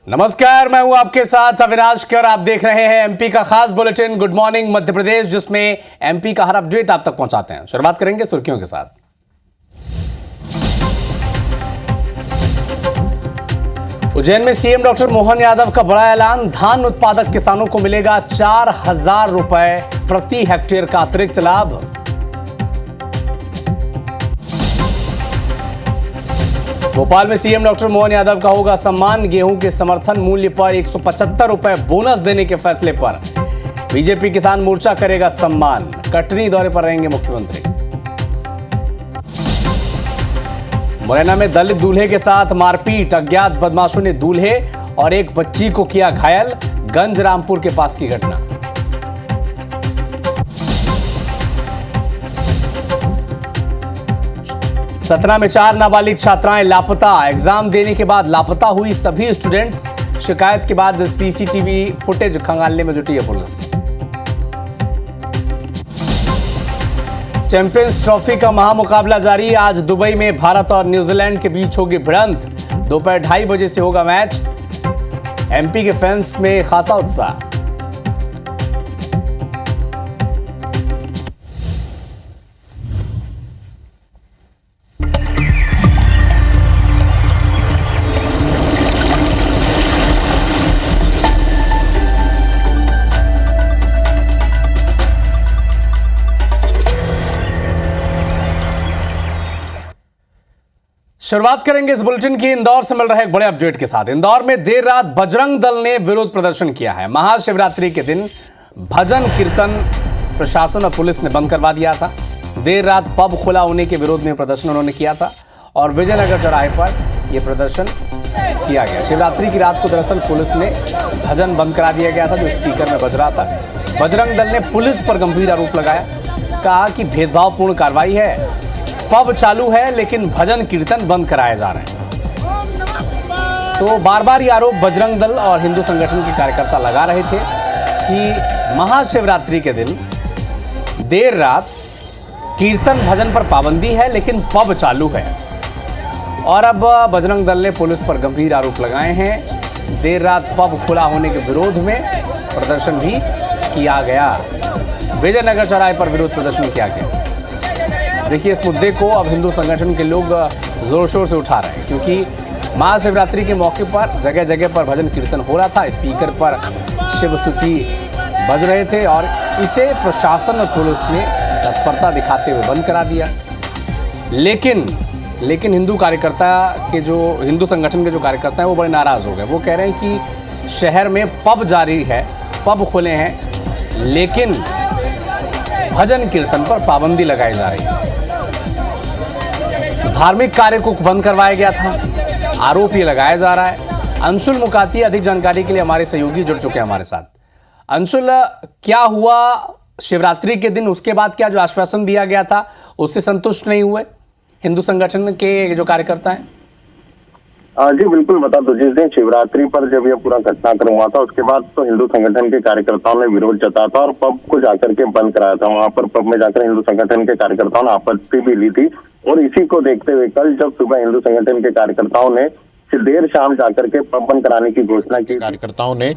नमस्कार, मैं हूं आपके साथ अविनाश कर। आप देख रहे हैं एमपी का खास bulletin good morning Madhya Pradesh, जिसमें एमपी का हर अपडेट आप तक पहुंचाते हैं। शुरुआत करेंगे सुर्खियों के साथ। उज्जैन में सीएम डॉक्टर मोहन यादव का बड़ा ऐलान, धान उत्पादक किसानों को मिलेगा 4,000 रुपए प्रति हेक्टेयर का अतिरिक्त लाभ। भोपाल में सीएम डॉक्टर मोहन यादव का होगा सम्मान, गेहूं के समर्थन मूल्य पर 175 रुपए बोनस देने के फैसले पर बीजेपी किसान मोर्चा करेगा सम्मान। कटनी दौरे पर रहेंगे मुख्यमंत्री। मुरैना में दलित दूल्हे के साथ मारपीट, अज्ञात बदमाशों ने दूल्हे और एक बच्ची को किया घायल, गंज रामपुर के पास की घटना। सतना में 4 नाबालिग छात्राएं लापता, एग्जाम देने के बाद लापता हुई सभी स्टूडेंट्स। शिकायत के बाद सीसीटीवी फुटेज खंगालने में जुटी है पुलिस। चैंपियंस ट्रॉफी का महामुकाबला जारी, आज दुबई में भारत और न्यूजीलैंड के बीच होगी भिड़ंत। दोपहर 2:30 बजे से होगा मैच। एमपी के फैंस में खासा उत्साह। शुरुआत करेंगे इस बुलेटिन की इंदौर से मिल रहे एक बड़े अपडेट के साथ। इंदौर में देर रात बजरंग दल ने विरोध प्रदर्शन किया है। महाशिवरात्रि के दिन भजन कीर्तन प्रशासन और पुलिस ने बंद करवा दिया था। देर रात पब खुला होने के विरोध में प्रदर्शन उन्होंने किया था और विजयनगर चौराहे पर यह प्रदर्शन किया गया। शिवरात्रि की रात को दरअसल पुलिस ने भजन बंद करा दिया गया था जो स्पीकर में बज रहा था। बजरंग दल ने पुलिस पर गंभीर आरोप लगाया, कहा कि भेदभावपूर्ण कार्रवाई है, पब चालू है लेकिन भजन कीर्तन बंद कराए जा रहे हैं। तो बार बार ये आरोप बजरंग दल और हिंदू संगठन के कार्यकर्ता लगा रहे थे कि महाशिवरात्रि के दिन देर रात कीर्तन भजन पर पाबंदी है लेकिन पब चालू है। और अब बजरंग दल ने पुलिस पर गंभीर आरोप लगाए हैं। देर रात पब खुला होने के विरोध में प्रदर्शन भी किया गया। विजयनगर चौराहे पर विरोध प्रदर्शन किया गया। देखिए, इस मुद्दे को अब हिंदू संगठन के लोग जोर शोर से उठा रहे हैं क्योंकि महाशिवरात्रि के मौके पर जगह जगह पर भजन कीर्तन हो रहा था, स्पीकर पर शिव स्तुति बज रहे थे और इसे प्रशासन और पुलिस ने तत्परता दिखाते हुए बंद करा दिया। लेकिन हिंदू कार्यकर्ता के जो हिंदू संगठन के जो कार्यकर्ता हैं वो बड़े नाराज हो गए। वो कह रहे हैं कि शहर में पब जारी है, पब खुले हैं लेकिन भजन कीर्तन पर पाबंदी लगाई जा रही है। धार्मिक कार्य को बंद करवाया गया था, आरोप ये लगाया जा रहा है। अंशुल मुकाती अधिक जानकारी के लिए हमारे सहयोगी जुड़ चुके हैं हमारे साथ। अंशुल, क्या हुआ शिवरात्रि के दिन, उसके बाद क्या जो आश्वासन दिया गया था उससे संतुष्ट नहीं हुए हिंदू संगठन के जो कार्यकर्ता हैं? जी बिल्कुल, बता दो, जिस दिन शिवरात्रि पर जब यह पूरा घटनाक्रम हुआ था उसके बाद तो हिंदू संगठन के कार्यकर्ताओं ने विरोध जताया था और पब को जाकर के बंद कराया था। वहां पर पब में जाकर हिंदू संगठन के कार्यकर्ताओं ने आपत्ति भी ली थी और इसी को देखते हुए कल जब सुबह हिंदू संगठन के कार्यकर्ताओं ने देर शाम जाकर के पब बंद कराने की घोषणा की, कार्यकर्ताओं ने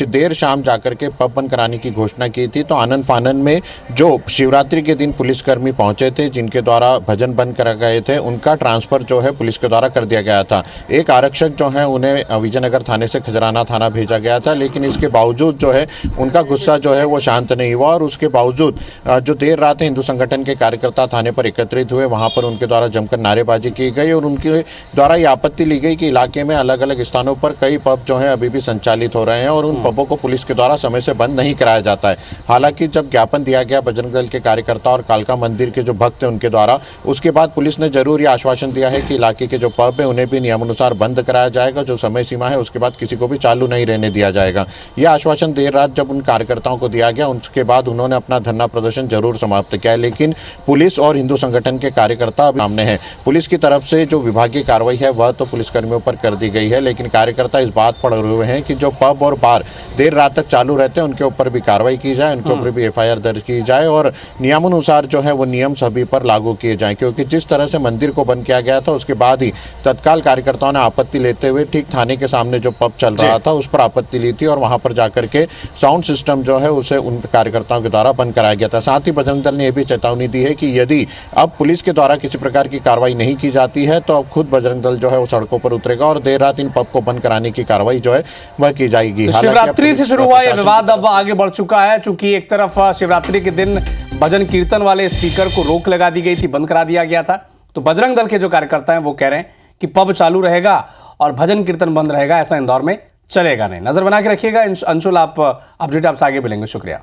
देर शाम जाकर के पब बंद कराने की घोषणा की थी, तो आनन फानन में जो शिवरात्रि के दिन पुलिसकर्मी पहुंचे थे जिनके द्वारा भजन बंद करा गए थे उनका ट्रांसफर जो है पुलिस के द्वारा कर दिया गया था। एक आरक्षक जो है उन्हें विजयनगर थाने से खजराना थाना भेजा गया था, लेकिन इसके बावजूद जो है उनका गुस्सा जो है वो शांत नहीं हुआ और उसके बावजूद जो देर रात हिंदू संगठन के कार्यकर्ता थाने पर एकत्रित हुए, वहां पर उनके द्वारा जमकर नारेबाजी की गई और उनके द्वारा ये आपत्ति ली गई कि इलाके में अलग अलग स्थानों पर कई पब जो हैं अभी भी संचालित हो रहे हैं और उन पबों को पुलिस के द्वारा समय से बंद नहीं कराया जाता है। हालांकि जब ज्ञापन दिया गया बजरंग दल के कार्यकर्ता और कालका मंदिर के जो भक्त हैं उनके द्वारा, उसके बाद पुलिस ने जरूर ये आश्वासन दिया है कि इलाके के जो पब है उन्हें भी नियमानुसार बंद कराया जाएगा, जो समय सीमा है उसके बाद किसी को भी चालू नहीं रहने दिया जाएगा। यह आश्वासन देर रात जब उन कार्यकर्ताओं को दिया गया उसके बाद उन्होंने अपना धरना प्रदर्शन जरूर समाप्त किया, लेकिन पुलिस और हिंदू संगठन के कार्यकर्ता सामने हैं। पुलिस की तरफ से जो विभागीय कार्रवाई है वह तो पुलिसकर्मियों पर कर दी गई है, लेकिन कार्यकर्ता इस बात पर अड़े हुए हैं कि जो पब और बार देर रात तक चालू रहते हैं उनके ऊपर भी कार्रवाई की जाए, उनके ऊपर भी एफआईआर दर्ज की जाए और नियमानुसार जो है वो नियम सभी पर लागू किए जाएं। क्योंकि जिस तरह से मंदिर को बंद किया गया था उसके बाद ही तत्काल कार्यकर्ताओं ने आपत्ति लेते हुए ठीक थाने के सामने जो पब चल रहा था उस पर आपत्ति ली थी और वहां पर जाकर के साउंड सिस्टम जो है उसे उन कार्यकर्ताओं के द्वारा बंद कराया गया था। साथ ही बजरंग दल ने यह भी चेतावनी दी है कि यदि अब पुलिस के द्वारा किसी प्रकार की कार्रवाई नहीं की जाती है तो अब खुद बजरंग दल जो है वो सड़कों पर उतरेगा और देर रात इन पब को बंद कराने की कार्रवाई जो है वह की जाएगी। शिवरात्रि से शुरू हुआ यह विवाद अब आगे बढ़ चुका है, चूंकि एक तरफ शिवरात्रि के दिन भजन कीर्तन वाले स्पीकर को रोक लगा दी गई थी, बंद करा दिया गया था। तो बजरंग दल के जो कार्यकर्ता हैं वो कह रहे हैं कि पब चालू रहेगा और भजन कीर्तन बंद रहेगा, ऐसा इंदौर में चलेगा नहीं। नजर बना के रखिएगा। अंशुल, आप अपडेट आपसे आगे मिलेंगे, शुक्रिया।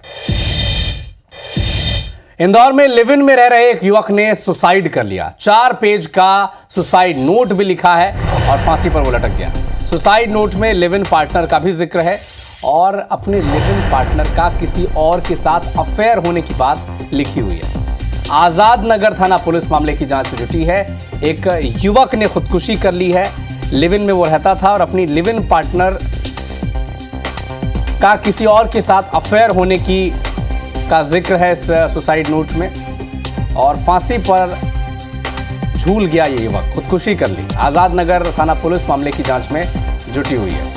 इंदौर में लिव इन में रह रहे एक युवक ने सुसाइड कर लिया। 4 पेज का सुसाइड नोट भी लिखा है और फांसी पर वो लटक गया। सुसाइड नोट में लिव इन पार्टनर का भी जिक्र है और अपने लिव इन पार्टनर का किसी और के साथ अफेयर होने की बात लिखी हुई है। आजाद नगर थाना पुलिस मामले की जांच में जुटी है। एक युवक ने खुदकुशी कर ली है। लिव इन में वो रहता था और अपनी लिव इन पार्टनर का किसी और के साथ अफेयर होने का जिक्र है इस सुसाइड नोट में और फांसी पर झूल गया ये युवक, खुदकुशी कर ली। आजाद नगर थाना पुलिस मामले की जांच में जुटी हुई है।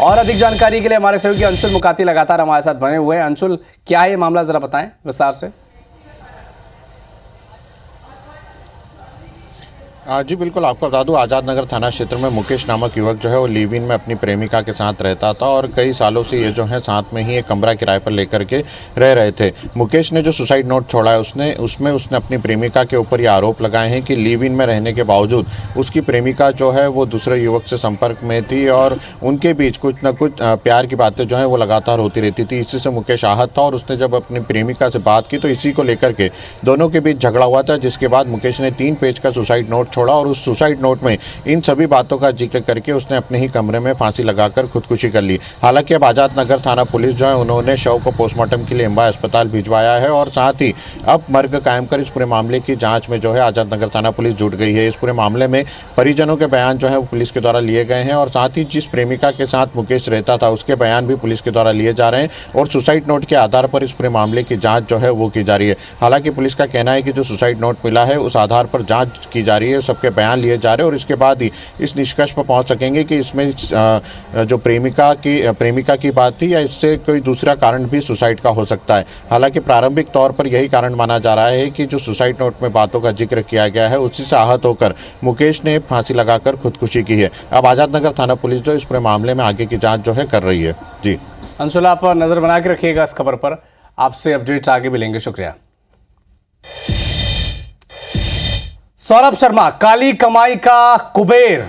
और अधिक जानकारी के लिए हमारे सहयोगी अंशुल मुकाती लगातार हमारे साथ बने हुए हैं। अंशुल, क्या है ये मामला, जरा बताएं विस्तार से। जी बिल्कुल, आपको बता दूं आज़ाद नगर थाना क्षेत्र में मुकेश नामक युवक जो है वो लिव इन में अपनी प्रेमिका के साथ रहता था और कई सालों से ये जो है साथ में ही एक कमरा किराए पर लेकर के रह रहे थे। मुकेश ने जो सुसाइड नोट छोड़ा है उसमें उसने अपनी प्रेमिका के ऊपर ये आरोप लगाए हैं कि लिव इन में रहने के बावजूद उसकी प्रेमिका जो है वो दूसरे युवक से संपर्क में थी और उनके बीच कुछ न कुछ प्यार की बातें जो है वो लगातार होती रहती थी। इसी से मुकेश आहत था और उसने जब अपनी प्रेमिका से बात की तो इसी को लेकर के दोनों के बीच झगड़ा हुआ था, जिसके बाद मुकेश ने 3 पेज का सुसाइड नोट छोड़ा और उस सुसाइड नोट में इन सभी बातों का जिक्र करके उसने अपने ही कमरे में फांसी लगाकर खुदकुशी कर ली। हालांकि अब आजाद नगर थाना पुलिस जो है उन्होंने शव को पोस्टमार्टम के लिए अंबा अस्पताल भिजवाया है और साथ ही अब मर्ग कायम कर इस पूरे मामले की जांच में जो है आजाद नगर थाना पुलिस जुट गई है। इस पूरे मामले में परिजनों के बयान जो है वो पुलिस के द्वारा लिए गए हैं और साथ ही जिस प्रेमिका के साथ मुकेश रहता था उसके बयान भी पुलिस के द्वारा लिए जा रहे हैं और सुसाइड नोट के आधार पर इस पूरे मामले की जांच जो है वो की जा रही है। हालांकि पुलिस का कहना है कि जो सुसाइड नोट मिला है उस आधार पर जांच की जा रही है, सबके बयान लिए जा रहे हैं और इसके बाद ही इस निष्कर्ष पर पहुंच सकेंगे कि इसमें जो प्रेमिका की बात थी या इससे कोई दूसरा कारण भी सुसाइड का हो सकता है। हालांकि प्रारंभिक तौर पर यही कारण माना जा रहा है कि जो सुसाइड नोट में बातों का जिक्र किया गया है उसी से आहत होकर मुकेश ने फांसी लगाकर खुदकुशी की है। अब आजाद नगर थाना पुलिस जो इस पूरे मामले में आगे की जांच जो है कर रही है। जी अंशुल, आप नजर बना के रखिएगा इस खबर पर, आपसे अपडेट्स आगे मिलेंगे, शुक्रिया। सौरभ शर्मा काली कमाई का कुबेर,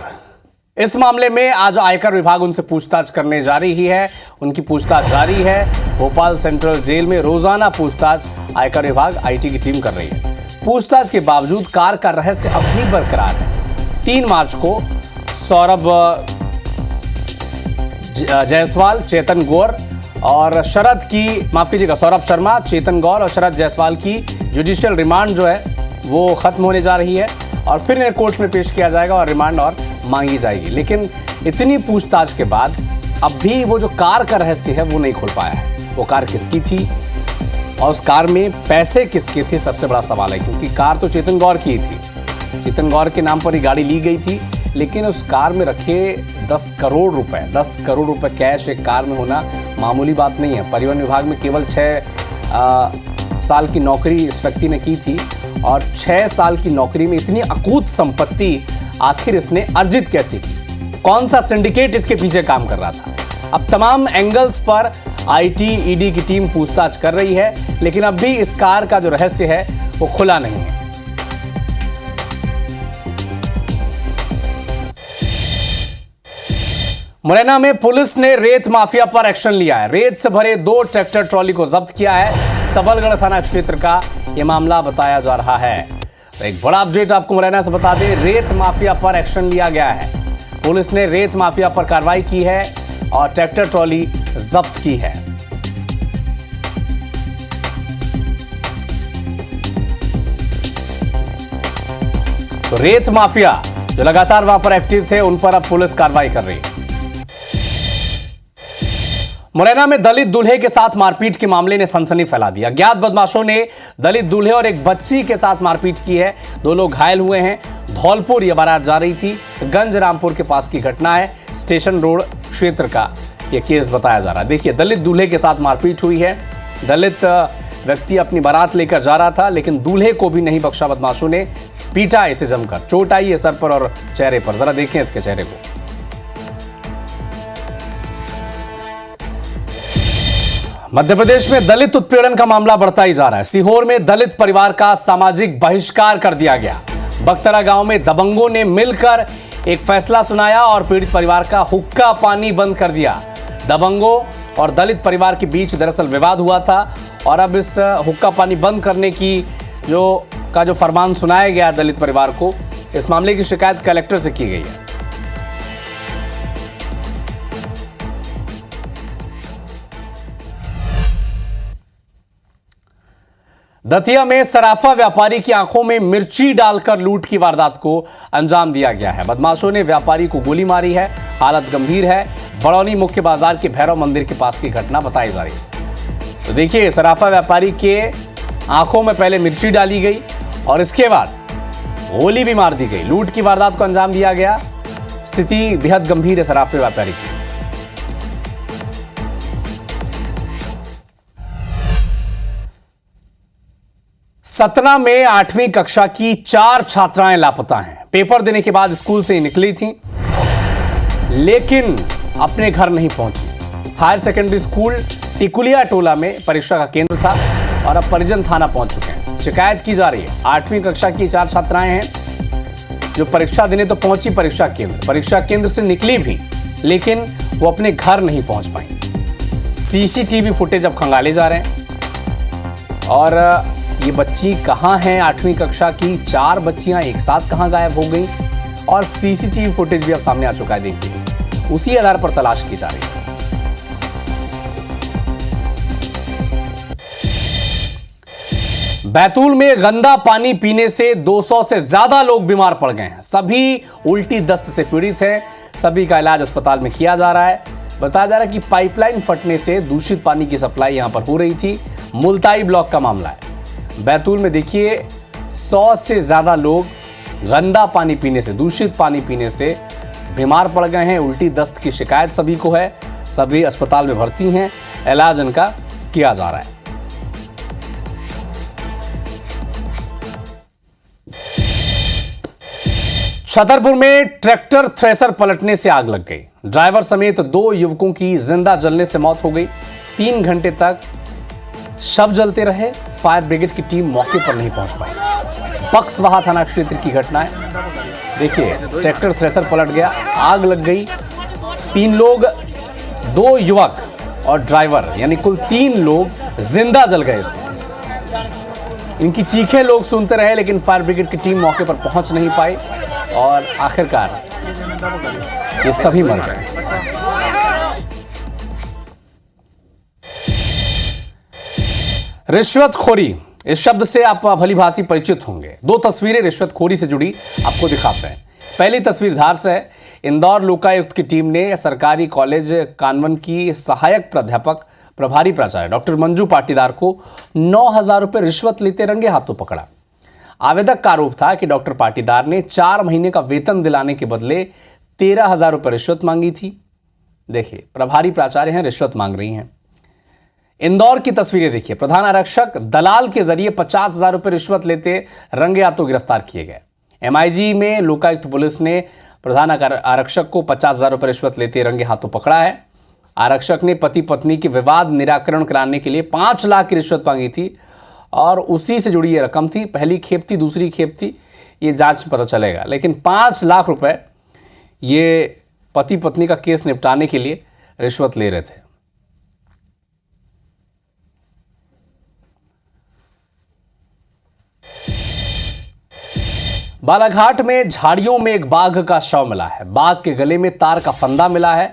इस मामले में आज आयकर विभाग उनसे पूछताछ करने जा रही है। उनकी पूछताछ जारी है। भोपाल सेंट्रल जेल में रोजाना पूछताछ आयकर विभाग आईटी की टीम कर रही है। पूछताछ के बावजूद कार का रहस्य अब भी बरकरार है। 3 मार्च को सौरभ जायसवाल, चेतन गौर और सौरभ शर्मा, चेतन गौर और शरद जायसवाल की जुडिशियल रिमांड जो है वो खत्म होने जा रही है और फिर इन्हें कोर्ट में पेश किया जाएगा और रिमांड और मांगी जाएगी। लेकिन इतनी पूछताछ के बाद अब भी वो जो कार का रहस्य है वो नहीं खुल पाया है। वो कार किसकी थी और उस कार में पैसे किसके थे, सबसे बड़ा सवाल है। क्योंकि कार तो चेतन गौर की थी, चेतन गौर के नाम पर ही गाड़ी ली गई थी, लेकिन उस कार में रखे 10 करोड़ रुपए कैश एक कार में होना मामूली बात नहीं है। परिवहन विभाग में केवल 6 साल की नौकरी इस व्यक्ति ने की थी और 6 साल की नौकरी में इतनी अकूत संपत्ति आखिर इसने अर्जित कैसे की? कौन सा सिंडिकेट इसके पीछे काम कर रहा था? अब तमाम एंगल्स पर आईटी ईडी की टीम पूछताछ कर रही है, लेकिन अब भी इस कार का जो रहस्य है वो खुला नहीं है। मुरैना में पुलिस ने रेत माफिया पर एक्शन लिया है। रेत से भरे 2 ट्रैक्टर ट्रॉली को जब्त किया है। सबलगढ़ थाना क्षेत्र का यह मामला बताया जा रहा है। तो एक बड़ा अपडेट आपको मुरैना से बता दें, रेत माफिया पर एक्शन लिया गया है। पुलिस ने रेत माफिया पर कार्रवाई की है और ट्रैक्टर ट्रॉली जब्त की है। तो रेत माफिया जो लगातार वहां पर एक्टिव थे उन पर अब पुलिस कार्रवाई कर रही है। मुरैना में दलित दूल्हे के साथ मारपीट के मामले ने सनसनी फैला दी। अज्ञात बदमाशों ने दलित दूल्हे और एक बच्ची के साथ मारपीट की है। 2 लोग घायल हुए हैं। धौलपुर यह बारात जा रही थी। गंज रामपुर के पास की घटना है। स्टेशन रोड क्षेत्र का यह केस बताया जा रहा है। देखिए, दलित दूल्हे के साथ मारपीट हुई है। दलित व्यक्ति अपनी बारात लेकर जा रहा था, लेकिन दूल्हे को भी नहीं बख्शा बदमाशों ने। पीटा इसे जमकर। चोट आई है सर पर और चेहरे पर। जरा देखें इसके चेहरे को। मध्य प्रदेश में दलित उत्पीड़न का मामला बढ़ता ही जा रहा है। सीहोर में दलित परिवार का सामाजिक बहिष्कार कर दिया गया। बख्तरा गांव में दबंगों ने मिलकर एक फैसला सुनाया और पीड़ित परिवार का हुक्का पानी बंद कर दिया। दबंगों और दलित परिवार के बीच दरअसल विवाद हुआ था और अब इस हुक्का पानी बंद करने की जो फरमान सुनाया गया दलित परिवार को, इस मामले की शिकायत कलेक्टर से की गई है। दतिया में सराफा व्यापारी की आंखों में मिर्ची डालकर लूट की वारदात को अंजाम दिया गया है। बदमाशों ने व्यापारी को गोली मारी है। हालत गंभीर है। बड़ौनी मुख्य बाजार के भैरव मंदिर के पास की घटना बताई जा रही है। तो देखिए, सराफा व्यापारी के आंखों में पहले मिर्ची डाली गई और इसके बाद गोली भी मार दी गई। लूट की वारदात को अंजाम दिया गया। स्थिति बेहद गंभीर है सराफा व्यापारी की। सतना में 8वीं कक्षा की 4 छात्राएं लापता हैं। पेपर देने के बाद स्कूल से निकली थीं, लेकिन अपने घर नहीं पहुंची। हायर सेकेंडरी स्कूल टिकुलिया टोला में परीक्षा का केंद्र था और अब परिजन थाना पहुंच चुके हैं। शिकायत की जा रही है। 8वीं कक्षा की 4 छात्राएं हैं जो परीक्षा देने तो पहुंची परीक्षा केंद्र से निकली भी, लेकिन वो अपने घर नहीं पहुंच पाई। सीसीटीवी फुटेज अब खंगाले जा रहे हैं और ये बच्ची कहाँ हैं? 8वीं कक्षा की 4 बच्चियां एक साथ कहाँ गायब हो गई? और सीसीटीवी फुटेज भी अब सामने आ चुका है। देखिए, उसी आधार पर तलाश की जा रही है। बैतूल में गंदा पानी पीने से 200 से ज्यादा लोग बीमार पड़ गए हैं। सभी उल्टी दस्त से पीड़ित हैं। सभी का इलाज अस्पताल में किया जा रहा है। बताया जा रहा है कि पाइपलाइन फटने से दूषित पानी की सप्लाई यहां पर हो रही थी। मुल्ताई ब्लॉक का मामला है। बैतूल में देखिए, 100 से ज्यादा लोग गंदा पानी पीने से, दूषित पानी पीने से बीमार पड़ गए हैं। उल्टी दस्त की शिकायत सभी को है। सभी अस्पताल में भर्ती हैं। इलाज इनका किया जा रहा है। छतरपुर में ट्रैक्टर थ्रेसर पलटने से आग लग गई। ड्राइवर समेत 2 युवकों की जिंदा जलने से मौत हो गई। 3 घंटे तक शव जलते रहे। फायर ब्रिगेड की टीम मौके पर नहीं पहुंच पाई। पक्सवाहा थाना क्षेत्र की घटना है। देखिए, ट्रैक्टर थ्रेसर पलट गया, आग लग गई। 3 लोग, 2 युवक और ड्राइवर, यानी कुल 3 लोग जिंदा जल गए इसमें। इनकी चीखें लोग सुनते रहे, लेकिन फायर ब्रिगेड की टीम मौके पर पहुंच नहीं पाई और आखिरकार ये सभी मर गए। रिश्वतखोरी, इस शब्द से आप भली भांति परिचित होंगे। 2 तस्वीरें रिश्वतखोरी से जुड़ी आपको दिखाते हैं। पहली तस्वीर धार से है। इंदौर लोकायुक्त की टीम ने सरकारी कॉलेज कानवन की सहायक प्राध्यापक प्रभारी प्राचार्य डॉक्टर मंजू पाटीदार को 9,000 रुपये रिश्वत लेते रंगे हाथों पकड़ा। आवेदक का आरोप था कि डॉक्टर पाटीदार ने 4 महीने का वेतन दिलाने के बदले 13,000 रुपये रिश्वत मांगी थी। देखिए, प्रभारी प्राचार्य हैं, रिश्वत मांग रही हैं। इंदौर की तस्वीरें देखिए। प्रधान आरक्षक दलाल के जरिए 50,000 रुपये रिश्वत लेते रंगे हाथों गिरफ्तार किए गए। MIG में लोकायुक्त पुलिस ने प्रधान आरक्षक को 50,000 रुपये रिश्वत लेते रंगे हाथों पकड़ा है। आरक्षक ने पति पत्नी के विवाद निराकरण कराने के लिए 5 लाख की रिश्वत मांगी थी और उसी से जुड़ी ये रकम थी। पहली खेप थी, दूसरी खेप थी, ये जांच में पता चलेगा, लेकिन 5 लाख रुपए ये पति पत्नी का केस निपटाने के लिए रिश्वत ले रहे थे। बालाघाट में झाड़ियों में एक बाघ का शव मिला है। बाघ के गले में तार का फंदा मिला है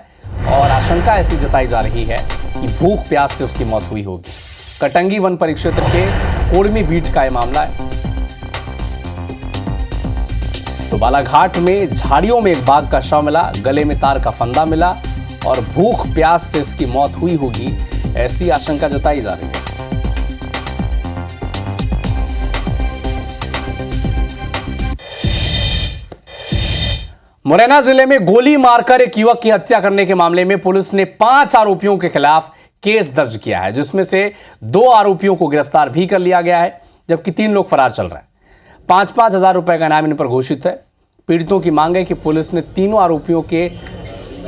और आशंका ऐसी जताई जा रही है कि भूख प्यास से उसकी मौत हुई होगी। कटंगी वन परिक्षेत्र के कोड़मी बीट का यह मामला है। तो बालाघाट में झाड़ियों में एक बाघ का शव मिला, गले में तार का फंदा मिला और भूख प्यास से इसकी मौत हुई होगी, ऐसी आशंका जताई जा रही है। मुरैना जिले में गोली मारकर एक युवक की हत्या करने के मामले में पुलिस ने 5 आरोपियों के खिलाफ केस दर्ज किया है, जिसमें से 2 आरोपियों को गिरफ्तार भी कर लिया गया है, जबकि 3 लोग फरार चल रहे हैं। 5-5 हजार रुपए का इनाम इन पर घोषित है। पीड़ितों की मांग है कि पुलिस ने तीनों आरोपियों के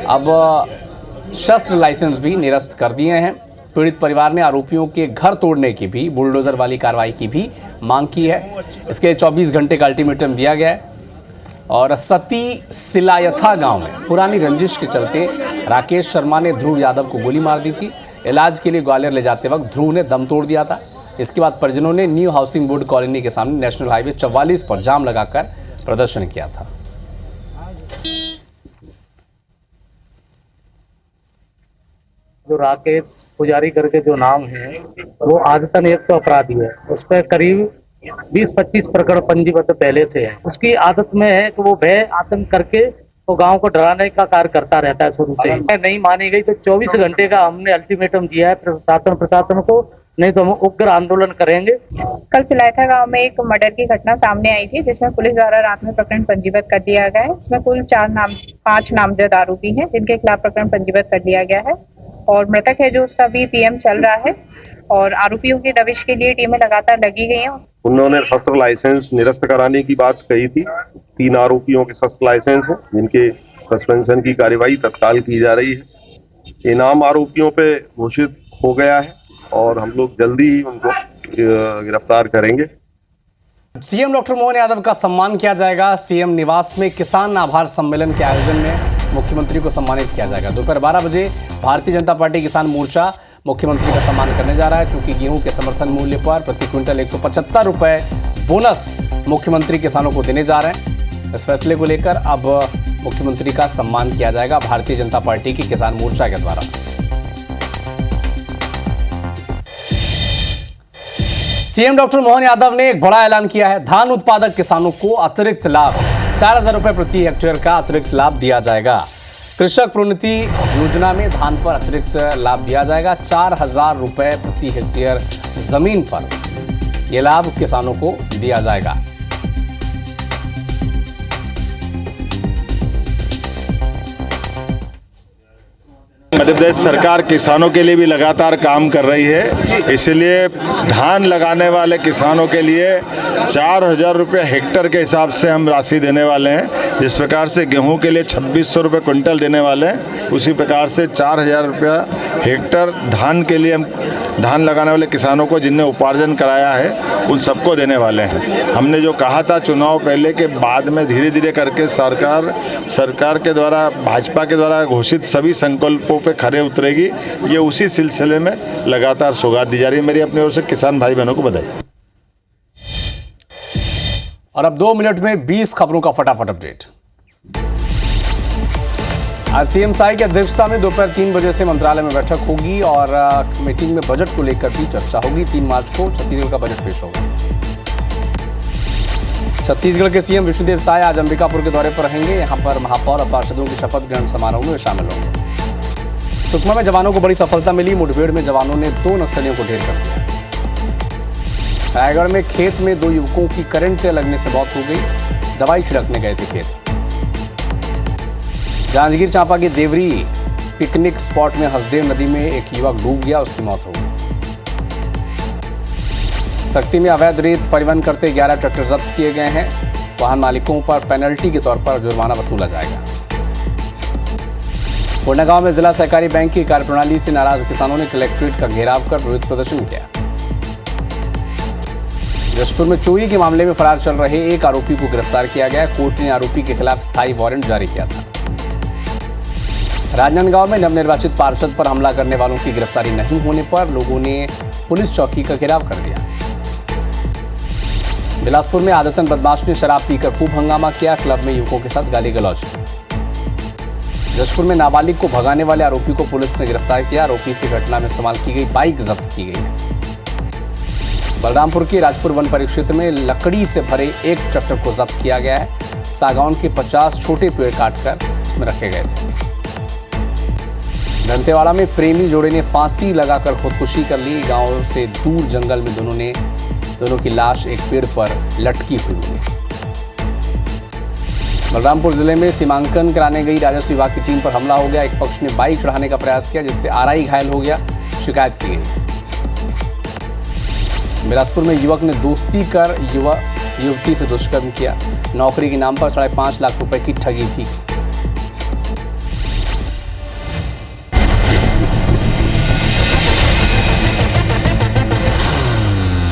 अब शस्त्र लाइसेंस भी निरस्त कर दिए हैं। पीड़ित परिवार ने आरोपियों के घर तोड़ने की भी, बुलडोजर वाली कार्रवाई की भी मांग की है। इसके लिए 24 घंटे का अल्टीमेटम दिया गया है। और सती सिलायथा गांव में पुरानी रंजिश के चलते राकेश शर्मा ने ध्रुव यादव को गोली मार दी थी। इलाज के लिए ग्वालियर ले जाते वक्त ध्रुव ने दम तोड़ दिया था। इसके बाद परिजनों ने न्यू हाउसिंग बोर्ड कॉलोनी के सामने नेशनल हाईवे 44 पर जाम लगाकर प्रदर्शन किया था। जो राकेश पुजारी करके जो नाम है वो आदतन एक तो अपराधी है, उस पर करीब 20-25 प्रकरण पंजीबद्ध पहले से है। उसकी आदत में है कि वो भय आतंक करके वो गांव को डराने का कार्य करता रहता है शुरू से। नहीं मानी गई तो 24 घंटे का हमने अल्टीमेटम दिया है प्रशासन को, नहीं तो हम उग्र आंदोलन करेंगे। कल चिलायथा गांव में एक मर्डर की घटना सामने आई थी, जिसमें पुलिस द्वारा रात में प्रकरण पंजीबद्ध कर दिया गया है। इसमें कुल 5 नामजद आरोपी हैं, जिनके खिलाफ प्रकरण पंजीबद्ध कर दिया गया है और मृतक है जो उसका भी पीएम चल रहा है और आरोपियों की दबिश के लिए टीमें लगातार लगी गई हैं। उन्होंने शस्त्र लाइसेंस निरस्त कराने की बात कही थी। 3 आरोपियों के शस्त्र लाइसेंस हैं, जिनके सस्पेंशन की कार्यवाही तत्काल की जा रही है। इनाम आरोपियों पे घोषित हो गया है और हम लोग जल्दी ही उनको गिरफ्तार करेंगे। सीएम डॉक्टर मोहन यादव का सम्मान किया जाएगा। सीएम निवास में किसान आभार सम्मेलन के आयोजन में मुख्यमंत्री को सम्मानित किया जाएगा। दोपहर 12 बजे भारतीय जनता पार्टी किसान मोर्चा मुख्यमंत्री का सम्मान करने जा रहा है, क्योंकि गेहूं के समर्थन मूल्य पर प्रति क्विंटल 175 रुपए बोनस मुख्यमंत्री किसानों को देने जा रहे हैं। इस फैसले को लेकर अब मुख्यमंत्री का सम्मान किया जाएगा भारतीय जनता पार्टी की किसान मोर्चा के द्वारा। सीएम डॉक्टर मोहन यादव ने एक बड़ा ऐलान किया है। धान उत्पादक किसानों को अतिरिक्त लाभ 4000 रुपए प्रति हेक्टेयर का अतिरिक्त लाभ दिया जाएगा। कृषक प्रोन्नति योजना में धान पर अतिरिक्त लाभ दिया जाएगा। 4000 रुपए प्रति हेक्टेयर जमीन पर यह लाभ किसानों को दिया जाएगा। मध्य प्रदेश सरकार किसानों के लिए भी लगातार काम कर रही है, इसलिए धान लगाने वाले किसानों के लिए 4000 रुपये हेक्टर के हिसाब से हम राशि देने वाले हैं। जिस प्रकार से गेहूं के लिए 2600 रुपये क्विंटल देने वाले हैं, उसी प्रकार से 4000 रुपया हेक्टर धान के लिए हम धान लगाने वाले किसानों को जिनने उपार्जन कराया है उन सबको देने वाले हैं। हमने जो कहा था चुनाव पहले के बाद में धीरे धीरे करके सरकार के द्वारा, भाजपा के द्वारा घोषित सभी संकल्पों पे खरे उतरेगी। ये उसी सिलसिले में लगातार सौगात दी जा रही है। मेरी अपनी ओर से किसान भाई बहनों को बधाई। और अब 2 मिनट में 20 खबरों का फटाफट अपडेट। आज सीएम साई की अध्यक्षता में दोपहर 3 बजे से मंत्रालय में बैठक होगी और मीटिंग में बजट को लेकर भी चर्चा होगी। 3 मार्च को छत्तीसगढ़ का बजट पेश होगा। छत्तीसगढ़ के सीएम विष्णुदेव साय आज अंबिकापुर के दौरे पर रहेंगे। यहां पर महापौर और पार्षदों की शपथ ग्रहण समारोह में शामिल होंगे। सुकमा में जवानों को बड़ी सफलता मिली। मुठभेड़ में जवानों ने 2 नक्सलियों को ढेर कर दिया। रायगढ़ में खेत में 2 युवकों की करंट लगने से मौत हो गई। दवाई छिड़कने गए थे खेत। जांजगीर चांपा के देवरी पिकनिक स्पॉट में हसदेव नदी में एक युवक डूब गया, उसकी मौत हो गई। सक्ती में अवैध रेत परिवहन करते 11 ट्रैक्टर जब्त किए गए हैं। वाहन मालिकों पर पेनल्टी के तौर पर जुर्माना वसूला जाएगा। कोंडागांव में जिला सहकारी बैंक की कार्यप्रणाली से नाराज किसानों ने कलेक्ट्रेट का घेराव कर विरोध प्रदर्शन किया। जशपुर में चोरी के मामले में फरार चल रहे एक आरोपी को गिरफ्तार किया गया। कोर्ट ने आरोपी के खिलाफ स्थायी वारंट जारी किया था। राजनांदगांव में नवनिर्वाचित पार्षद पर हमला करने वालों की गिरफ्तारी नहीं होने पर लोगों ने पुलिस चौकी का घेराव कर दिया। बिलासपुर में आदतन बदमाश ने शराब पीकर खूब हंगामा किया। क्लब में युवकों के साथ गाली गलौज की। जशपुर में नाबालिग को भगाने वाले आरोपी को पुलिस ने गिरफ्तार किया। आरोपी से घटना में इस्तेमाल की गई बाइक जब्त की गई है। बलरामपुर के राजपुर वन परिक्षेत्र में लकड़ी से भरे एक ट्रैक्टर को जब्त किया गया है। सागौन के 50 छोटे पेड़ काटकर इसमें रखे गए थे। दंतेवाड़ा में प्रेमी जोड़े ने फांसी लगाकर खुदकुशी कर ली। गांव से दूर जंगल में दोनों की लाश एक पेड़ पर लटकी हुई मिली। बलरामपुर जिले में सीमांकन कराने गई राजस्व विभाग की टीम पर हमला हो गया। एक पक्ष ने बाइक चढ़ाने का प्रयास किया, जिससे आरआई घायल हो गया। शिकायत की गई। बिलासपुर में युवक ने दोस्ती कर युवती से दुष्कर्म किया। नौकरी के नाम पर 5.5 लाख रुपए की ठगी थी।